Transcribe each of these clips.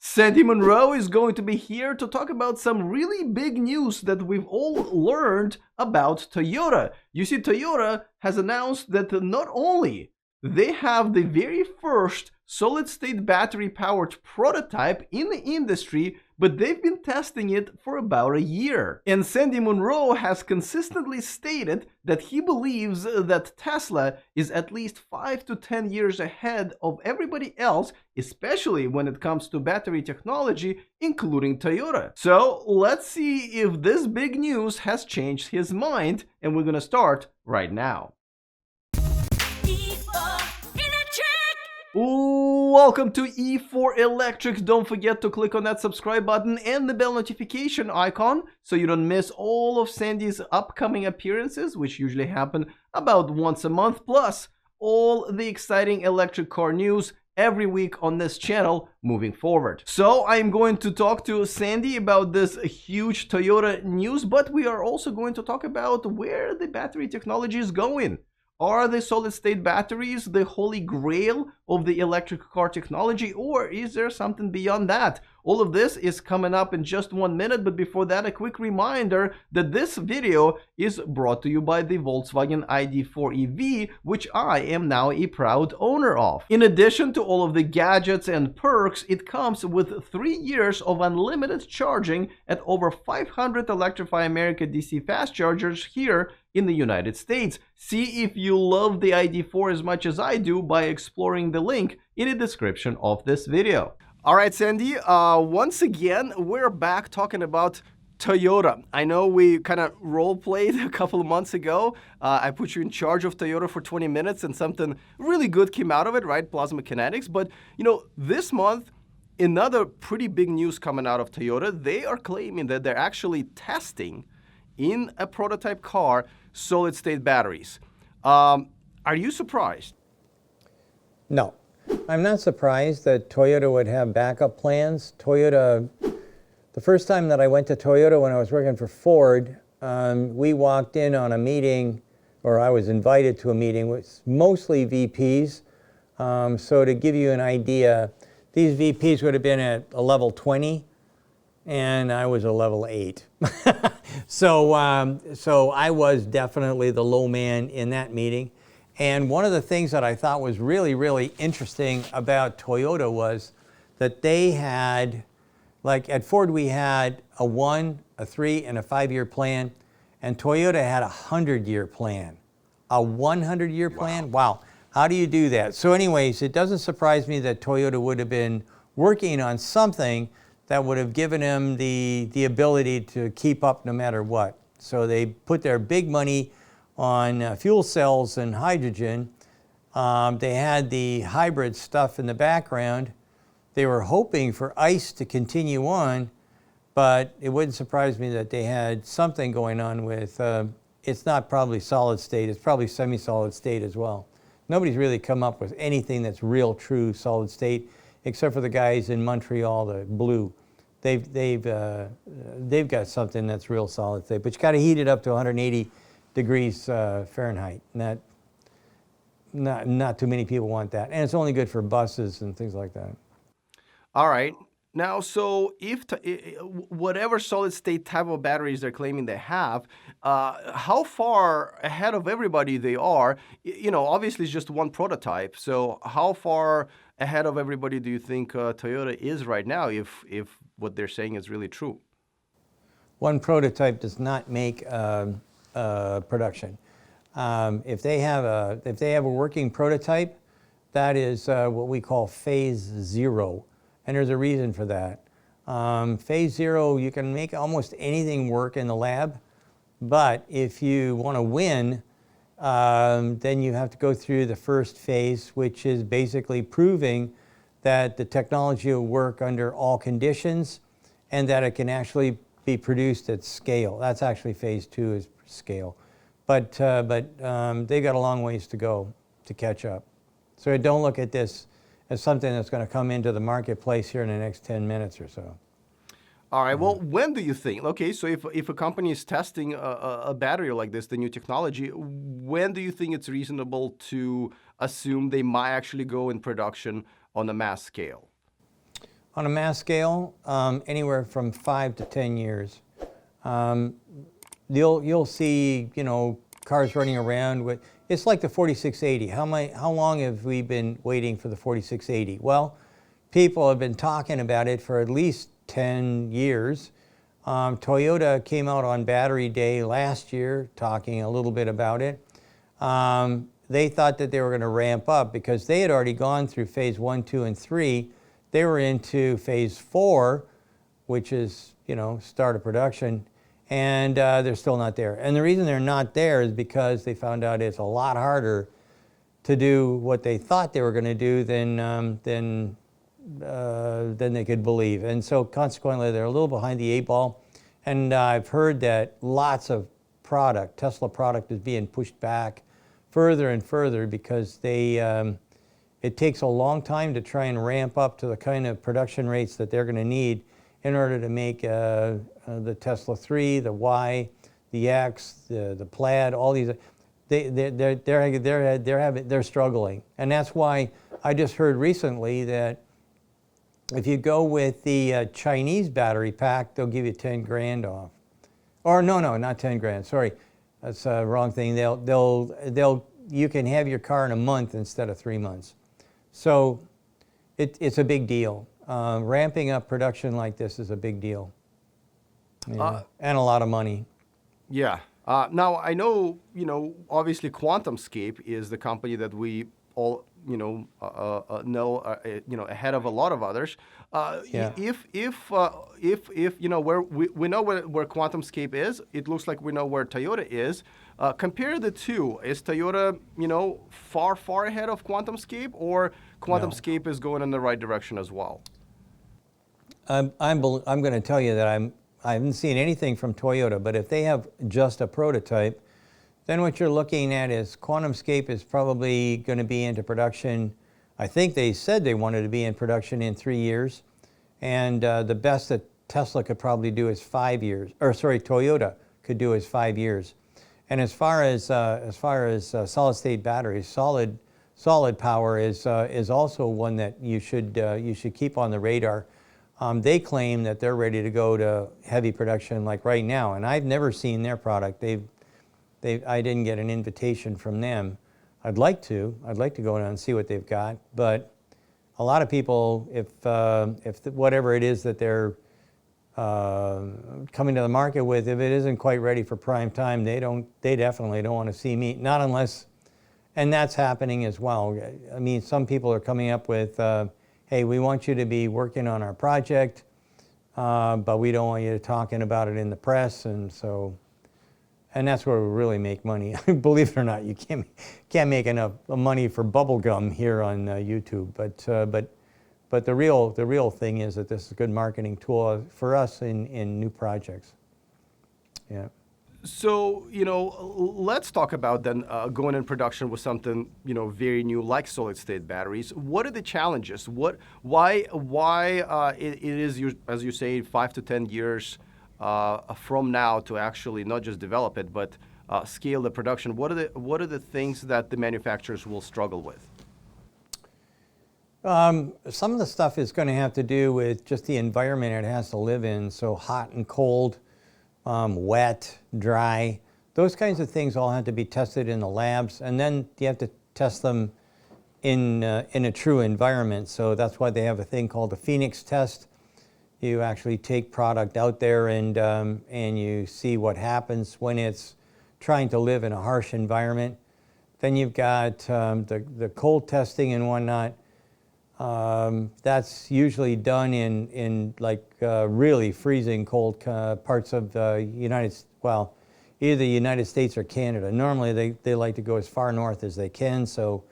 Sandy Munro is going to be here to talk about some really big news that we've all learned about Toyota. You see, Toyota has announced that not only they have the very first solid-state battery-powered prototype in the industry, but they've been testing it for about a year. And Sandy Munro has consistently stated that he believes that Tesla is at least 5 to 10 years ahead of everybody else, especially when it comes to battery technology, including Toyota. So let's see if this big news has changed his mind, and we're gonna start right now. Welcome to E4 Electric. Don't forget to click on that subscribe button and the bell notification icon so you don't miss all of Sandy's upcoming appearances, which usually happen about once a month, plus all the exciting electric car news every week on this channel moving forward. So I'm going to talk to Sandy about this huge Toyota news, but we are also going to talk about where the battery technology is going. Are the solid-state batteries the holy grail of the electric car technology, or is there something beyond that? All of this is coming up in just 1 minute, but before that, a quick reminder that this video is brought to you by the Volkswagen ID.4 EV, which I am now a proud owner of. In addition to all of the gadgets and perks, it comes with 3 years of unlimited charging at over 500 Electrify America DC fast chargers here in the United States. See if you love the ID.4 as much as I do by exploring the link in the description of this video. All right, Sandy, once again, we're back talking about Toyota. I know we kind of role-played a couple of months ago. I put you in charge of Toyota for 20 minutes and something really good came out of it, right? Plasma kinetics. But, you know, this month, another pretty big news coming out of Toyota. They are claiming that they're actually testing in a prototype car solid-state batteries. Are you surprised? No. I'm not surprised that Toyota would have backup plans. Toyota, the first time that I went to Toyota when I was working for Ford, we walked in on a meeting, or I was invited to a meeting with mostly VPs. So to give you an idea, these VPs would have been at a level 20, and I was a level 8. So I was definitely the low man in that meeting. And one of the things that I thought was really, really interesting about Toyota was that they had, like at Ford, we had a 1, a 3, and a 5-year plan, and Toyota had a 100-year plan. A 100-year plan? Wow. How do you do that? So anyways, it doesn't surprise me that Toyota would have been working on something that would have given them the ability to keep up no matter what. So they put their big money on fuel cells and hydrogen. They had the hybrid stuff in the background. They were hoping for ICE to continue on, but it wouldn't surprise me that they had something going on with, it's not probably solid state, it's probably semi-solid state as well. Nobody's really come up with anything that's real, true solid state, except for the guys in Montreal, the blue. They've got something that's real solid state, but you got to heat it up to 180 degrees Fahrenheit. And not too many people want that. And it's only good for buses and things like that. All right. Now, so if whatever solid-state type of batteries they're claiming they have, how far ahead of everybody they are? You know, obviously it's just one prototype. So how far ahead of everybody do you think Toyota is right now if what they're saying is really true? One prototype does not make production. If they have a working prototype, that is what we call phase 0, and there's a reason for that. Phase 0, you can make almost anything work in the lab, but if you want to win, then you have to go through the first phase, which is basically proving that the technology will work under all conditions and that it can actually be produced at scale. That's actually phase 2 is scale. But they got a long ways to go to catch up. So don't look at this as something that's going to come into the marketplace here in the next 10 minutes or so. All right, well, when do you think, okay, so if a company is testing a battery like this, the new technology, when do you think it's reasonable to assume they might actually go in production on a mass scale? On a mass scale, anywhere from 5 to 10 years. You'll see, cars running around with, it's like the 4680. How long have we been waiting for the 4680? Well, people have been talking about it for at least 10 years. Toyota came out on Battery Day last year talking a little bit about it. They thought that they were going to ramp up because they had already gone through phase 1, 2, and 3. They were into phase 4, which is, start of production, and they're still not there. And the reason they're not there is because they found out it's a lot harder to do what they thought they were going to do than they could believe. And so consequently, they're a little behind the 8-ball. And I've heard that lots of Tesla product is being pushed back further and further because it takes a long time to try and ramp up to the kind of production rates that they're going to need in order to make the Tesla 3, the Y, the X, the Plaid, all these. They're struggling, and that's why I just heard recently that if you go with the Chinese battery pack, they'll give you 10 grand off. Or no, not 10 grand. Sorry, that's a wrong thing. You can have your car in a month instead of 3 months. So it's a big deal. Ramping up production like this is a big deal. And a lot of money. Yeah. Now, I know, obviously QuantumScape is the company that we all, know ahead of a lot of others. Yeah. If where we know where QuantumScape is, it looks like we know where Toyota is. Compare the two. Is Toyota, far ahead of QuantumScape, or QuantumScape is going in the right direction as well? I'm going to tell you that I haven't seen anything from Toyota, but if they have just a prototype, then what you're looking at is QuantumScape is probably going to be into production. I think they said they wanted to be in production in 3 years, and the best that Tesla could probably do is 5 years. Toyota could do is 5 years. And as far as solid-state batteries, solid power is also one that you should keep on the radar. They claim that they're ready to go to heavy production like right now, and I've never seen their product. I didn't get an invitation from them. I'd like to go down and see what they've got, but a lot of people, if whatever it is that they're coming to the market with, if it isn't quite ready for prime time, they definitely don't want to see me, not unless, and that's happening as well. I mean, some people are coming up with, hey, we want you to be working on our project, but we don't want you talking about it in the press, and that's where we really make money. Believe it or not, you can't make enough money for bubble gum here on YouTube. But the real thing is that this is a good marketing tool for us in new projects. Yeah. So, let's talk about then going in production with something, very new like solid-state batteries. What are the challenges? Why it is, as you say, 5 to 10 years from now to actually not just develop it, but scale the production? What are the things that the manufacturers will struggle with? Some of the stuff is going to have to do with just the environment it has to live in. So hot and cold, wet, dry, those kinds of things all have to be tested in the labs, and then you have to test them in a true environment. So that's why they have a thing called the Phoenix test. You actually take product out there and you see what happens when it's trying to live in a harsh environment. Then you've got the cold testing and whatnot. That's usually done in really freezing cold parts of the either the United States or Canada. Normally they like to go as far north as they can, so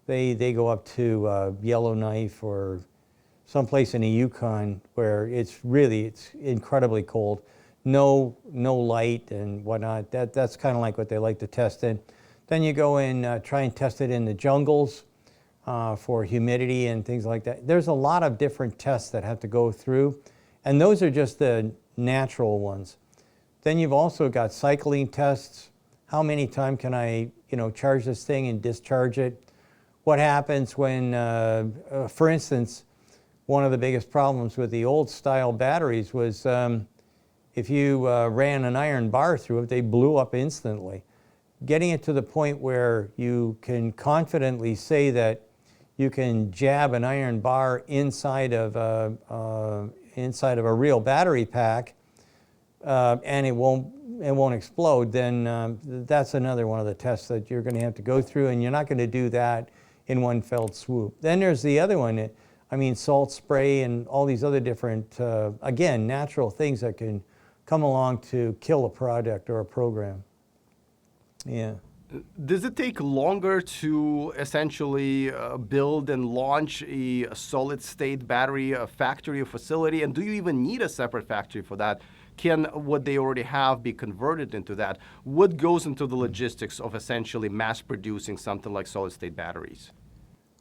they go up to Yellowknife or someplace in the Yukon where it's incredibly cold, no light and whatnot. That's kind of like what they like to test in. Then you go and try and test it in the jungles for humidity and things like that. There's a lot of different tests that have to go through, and those are just the natural ones. Then you've also got cycling tests. How many times can I, charge this thing and discharge it? What happens when, for instance, one of the biggest problems with the old style batteries was if you ran an iron bar through it, they blew up instantly. Getting it to the point where you can confidently say that you can jab an iron bar inside of a real battery pack and it won't explode, then that's another one of the tests that you're going to have to go through, and you're not going to do that in one fell swoop. Then there's the other one. I mean, salt spray and all these other different, again, natural things that can come along to kill a product or a program. Yeah. Does it take longer to essentially build and launch a solid-state battery factory or facility? And do you even need a separate factory for that? Can what they already have be converted into that? What goes into the logistics of essentially mass-producing something like solid-state batteries?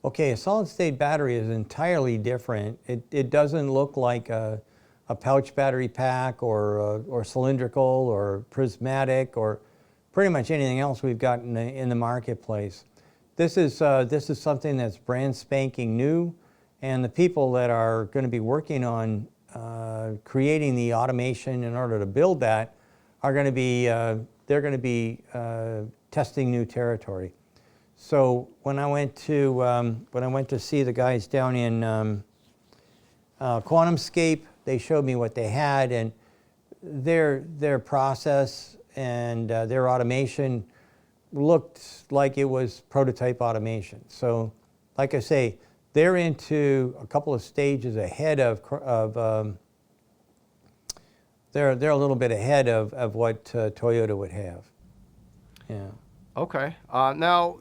Okay, a solid-state battery is entirely different. It doesn't look like a pouch battery pack or cylindrical or prismatic or pretty much anything else we've got in the marketplace. This is something that's brand spanking new, and the people that are going to be working on creating the automation in order to build that are going to be testing new territory. So when I went to see the guys down in QuantumScape, they showed me what they had, and their process and their automation looked like it was prototype automation. So, like I say, they're into a couple of stages ahead of they're a little bit ahead of what Toyota would have. Yeah. Okay. Now,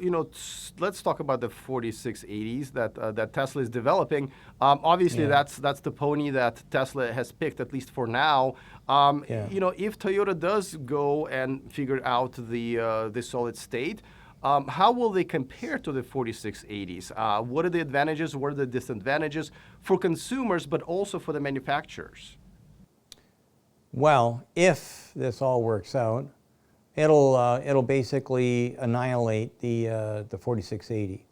let's talk about the 4680s that Tesla is developing. Obviously, that's the pony that Tesla has picked, at least for now. If Toyota does go and figure out the solid state, how will they compare to the 4680s? What are the advantages? What are the disadvantages for consumers, but also for the manufacturers? Well, if this all works out, it'll basically annihilate the 4680.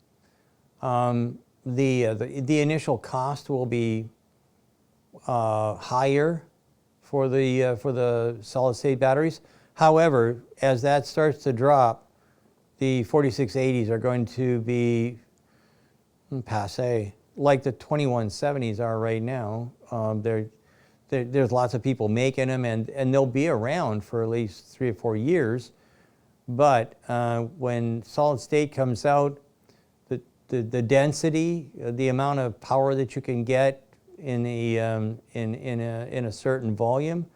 The initial cost will be higher for the solid state batteries. However, as that starts to drop, the 4680s are going to be passé, like the 2170s are right now. There's lots of people making them, and they'll be around for at least 3 or 4 years. But when solid state comes out, the density, the amount of power that you can get in a certain volume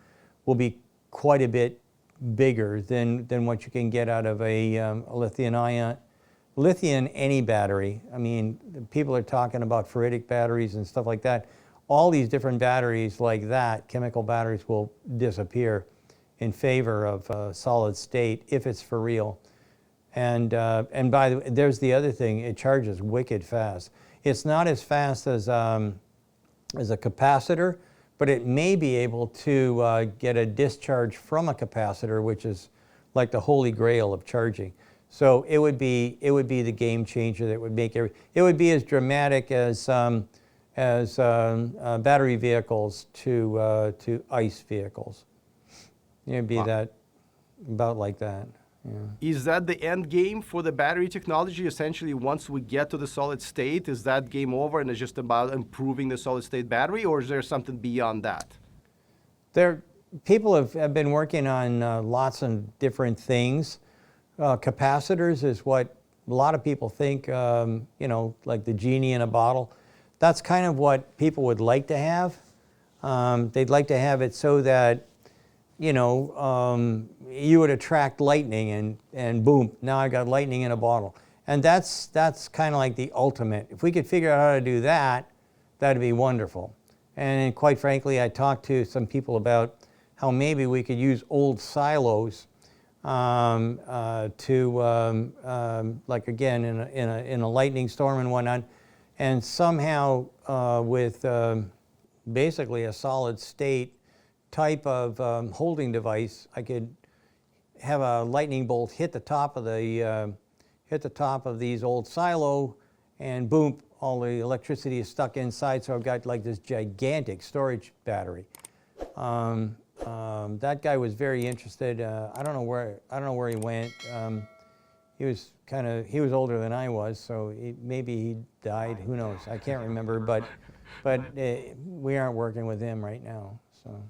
will be quite a bit bigger than what you can get out of a lithium any battery. I mean, people are talking about ferritic batteries and stuff like that. All these different batteries like that, chemical batteries, will disappear in favor of solid state if it's for real. And by the way, there's the other thing: it charges wicked fast. It's not as fast as a capacitor, but it may be able to get a discharge from a capacitor, which is like the holy grail of charging. So it would be the game changer that would make it would be as dramatic as battery vehicles to ICE vehicles. It'd be that about like that. Yeah. Is that the end game for the battery technology? Essentially, once we get to the solid state, is that game over and it's just about improving the solid state battery, or is there something beyond that? People have been working on lots of different things. Capacitors is what a lot of people think, like the genie in a bottle. That's kind of what people would like to have. They'd like to have it so that, you would attract lightning and boom, now I got lightning in a bottle. And that's kind of like the ultimate. If we could figure out how to do that, that'd be wonderful. And quite frankly, I talked to some people about how maybe we could use old silos like again in a lightning storm and whatnot, and somehow with basically a solid state type of holding device, I could have a lightning bolt hit the top of these old silo, and boom, all the electricity is stuck inside, so I've got like this gigantic storage battery. That guy was very interested. I don't know where he went. He was older than I was, so maybe he died. Who knows? I can't remember. But we aren't working with him right now. So.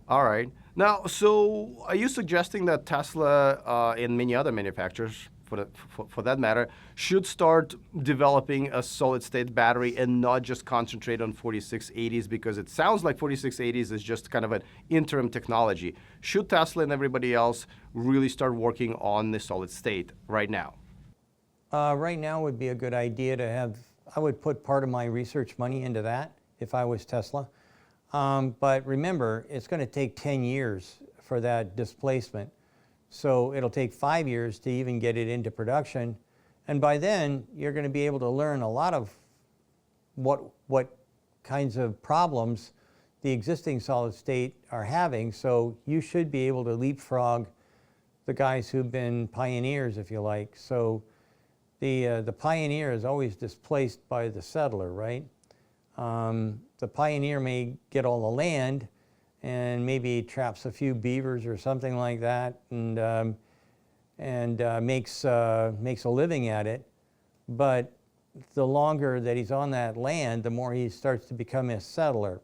All right. Now, so are you suggesting that Tesla and many other manufacturers, for that matter, should start developing a solid-state battery and not just concentrate on 4680s, because it sounds like 4680s is just kind of an interim technology? Should Tesla and everybody else really start working on the solid state right now? Right now would be a good idea to have. I would put part of my research money into that if I was Tesla. But remember, it's going to take 10 years for that displacement. So it'll take 5 years to even get it into production. And by then, you're going to be able to learn a lot of what kinds of problems the existing solid state are having. So you should be able to leapfrog the guys who've been pioneers, if you like. So the pioneer is always displaced by the settler, right? The pioneer may get all the land and maybe traps a few beavers or something like that, and makes a living at it. But the longer that he's on that land, the more he starts to become a settler.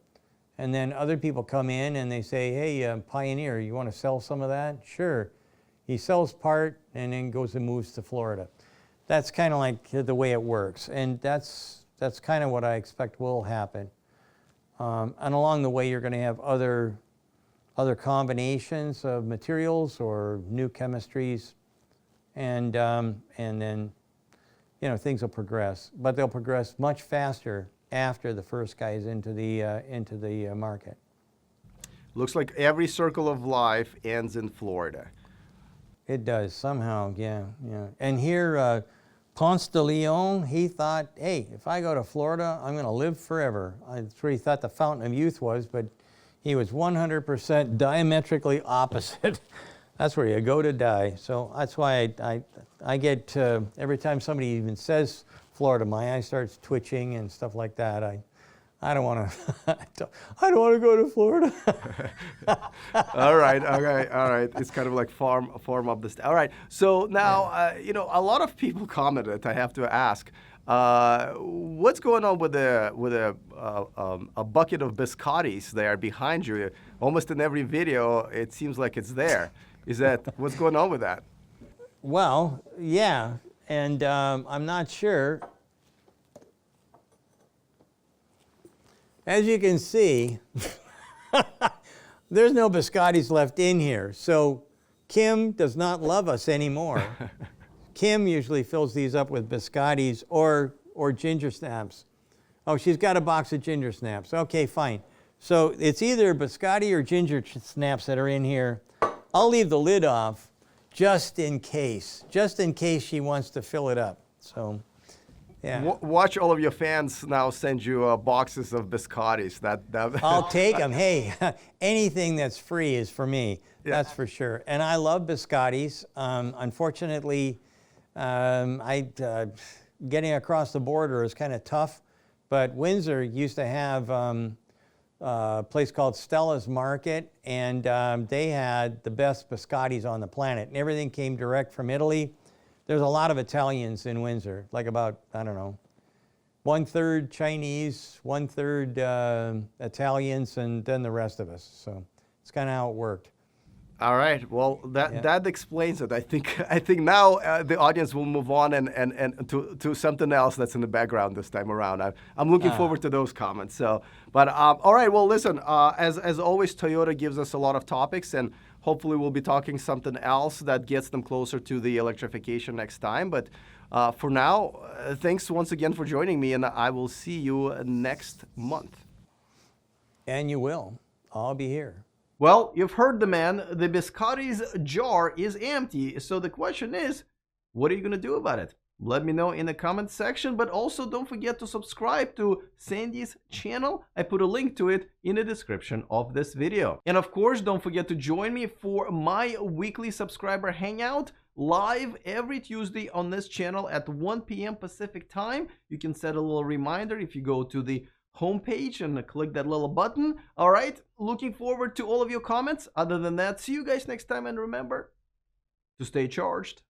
And then other people come in and they say, hey, pioneer, you want to sell some of that? Sure. He sells part and then goes and moves to Florida. That's kind of like the way it works. And that's kind of what I expect will happen. And along the way, you're going to have other combinations of materials or new chemistries, and then things will progress. But they'll progress much faster after the first guy is into the market. Looks like every circle of life ends in Florida. It does somehow, yeah. And here, Ponce de Leon, he thought, hey, if I go to Florida, I'm going to live forever. That's where he thought the fountain of youth was, but he was 100% diametrically opposite. That's where you go to die. So that's why I get, every time somebody even says Florida, my eye starts twitching and stuff like that. I don't want to. I don't want to go to Florida. All right. It's kind of like farm up the state. All right. So now, a lot of people commented. I have to ask, what's going on with a bucket of biscottis there behind you? Almost in every video, it seems like it's there. Is that what's going on with that? Well, yeah, and I'm not sure. As you can see, there's no biscottis left in here. So Kim does not love us anymore. Kim usually fills these up with biscottis or ginger snaps. Oh, she's got a box of ginger snaps. Okay, fine. So it's either biscotti or ginger snaps that are in here. I'll leave the lid off just in case she wants to fill it up. So. Yeah. Watch all of your fans now send you boxes of biscottis. I'll take them. Hey, anything that's free is for me. Yeah. That's for sure. And I love biscottis. Unfortunately, getting across the border is kind of tough. But Windsor used to have a place called Stella's Market, and they had the best biscottis on the planet. And everything came direct from Italy. There's a lot of Italians in Windsor, like about, 1/3 Chinese, 1/3 Italians, and then the rest of us. So it's kind of how it worked. All right. Well, that explains it. I think now the audience will move on and to something else that's in the background this time around. I'm looking forward to those comments. So, but all right. Well, listen. As always, Toyota gives us a lot of topics, and hopefully we'll be talking something else that gets them closer to the electrification next time. But for now, thanks once again for joining me, and I will see you next month. And you will. I'll be here. Well, you've heard the man. The biscotti's jar is empty. So the question is, what are you going to do about it? Let me know in the comment section, but also don't forget to subscribe to Sandy's channel. I put a link to it in the description of this video. And of course, don't forget to join me for my weekly subscriber hangout, live every Tuesday on this channel at 1 p.m. Pacific time. You can set a little reminder if you go to the homepage and click that little button. All right, looking forward to all of your comments. Other than that, see you guys next time, and remember to stay charged.